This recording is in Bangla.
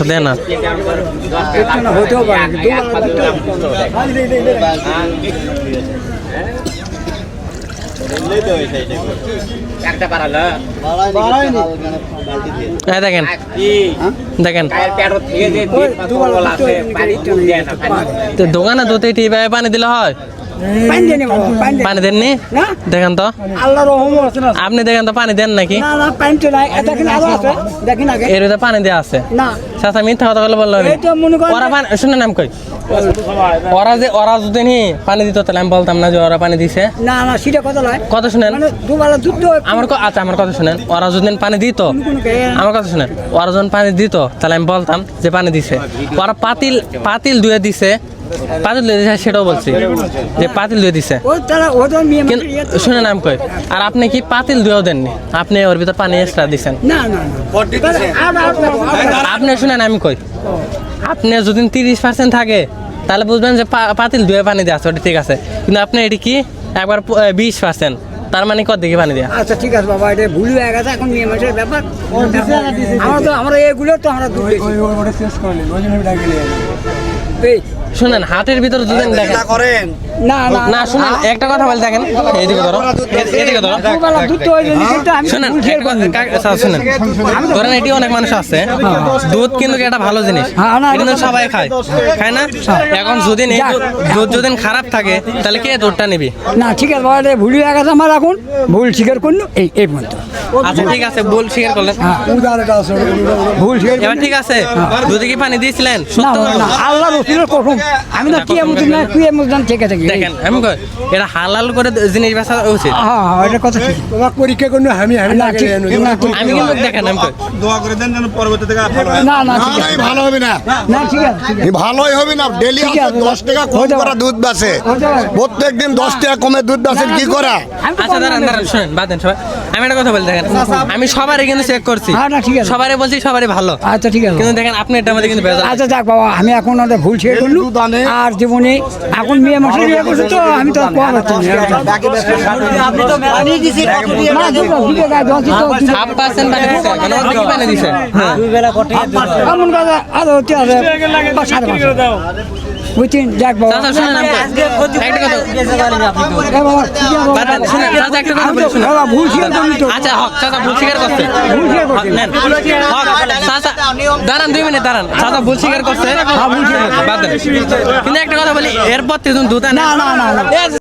দেন না দেখেন দেখেন দোকানে দুটো টিপে পানি দিলে হয় পানি দেননি দেখেন তো আপনি দেখেন তো পানি দেন নাকি এর ভিতরে পানি দেওয়া আছে চাচা মিথ্যা কথা বলে বললো ওরা শুনে নাম কই ওরা যদি নি পানি দিত তাহলে আমি বলতাম না যে ওরা পানি দিছে না না সেটা কথা নয় কথা শুনেন আমার আচ্ছা আমার কথা শুনেন ওরা যদি পানি দিত আমার কথা শুনেন ওরা যখন পানি দিত তাহলে আমি বলতাম যে পানি দিছে ওরা পাতিল ধুয়ে দিছে পাতিল ধুয়ে দিছে সেটাও বলছি যে পাতিল ধুয়ে দিছে শুনে নাম কই আর আপনি কি পাতিল ধুয়েও দেননি আপনি ওর ভিতর পানি এক্সট্রা দিচ্ছেন আপনি শুনেন আমি কই আপনি যদি 30% থাকে তাহলে বুঝবেন যে পাতিল ধুয়ে পানি দেওয়া আছে ওটা ঠিক আছে কিন্তু আপনি এটি কি একবার 20% তার মানে কত দিকে পানি দেওয়া আচ্ছা ঠিক আছে বাবা এটা ভুল হয়ে গেছে এখন মেয়ে মাসের ব্যাপার আমরা এগুলো তো আমরা শুনেন হাতের ভিতরে যদি দেখেন না শুনেন একটা কথা বলে দেখেন এদিকে ধরো শুনেন শুনেন ধরেন এটি অনেক মানুষ আছে দুধ কিন্তু একটা ভালো জিনিস কিন্তু সবাই খায় না এখন যদি দুধ যদি খারাপ থাকে তাহলে কে দুধটা নিবি না ঠিক আছে বাবা ভুল হয়ে গেছে আমার এখন ভুল স্বীকার করলো এই পর্যন্ত আচ্ছা ঠিক আছে ভুল স্বীকার করলেন ভুল এবার ঠিক আছে দুধে কি পানি দিয়েছিলেন আল্লাহ রসুলের কসম আমি না কি এমন ঠিক আছে দেখেন আমি এটা হালাল করে জিনিস বেচা উচিত এটা কথা ঠিক তোমার পরীক্ষা করলে আমি আমি কিন্তু দেখেন আমি দোয়া করে দেন যেন পরবর্তী থেকে না ভালো হবে না না ঠিক আছে ভালোই হবে না ডেলি 10 টাকা কম করে দুধ বেচে প্রত্যেকদিন 10 টাকা কমে দুধ বেচেন কি করা আচ্ছা দাঁড়ান শুনেন বাদেন সবাই আমি একটা কথা বলি দেখেন আমি সবারই কিন্তু চেক করছি সবারই বলছি সবারই ভালো আচ্ছা ঠিক আছে কিন্তু দেখেন আপনি এটার মধ্যে কিন্তু আচ্ছা যাক বাবা আমি এখন ওদের ভুল ছেড়ে করলু আর জীবনে এখন মেয়ে মাসে বিয়ে করছে তো আমি তো কোয়া পাচ্ছি আপনি তো মেলানি দিছি পানি দিছে দুই বেলা কটে এমন কথা আর হতে আছে বুঝছেন যাক বাবা ভুল স্বীকার করলি তো আচ্ছা ভুল স্বীকার করছে দাঁড়ান 2 মিনিট দাঁড়ান চাচা ভুল স্বীকার করছে কিন্তু একটা কথা বলি এরপর দুধ না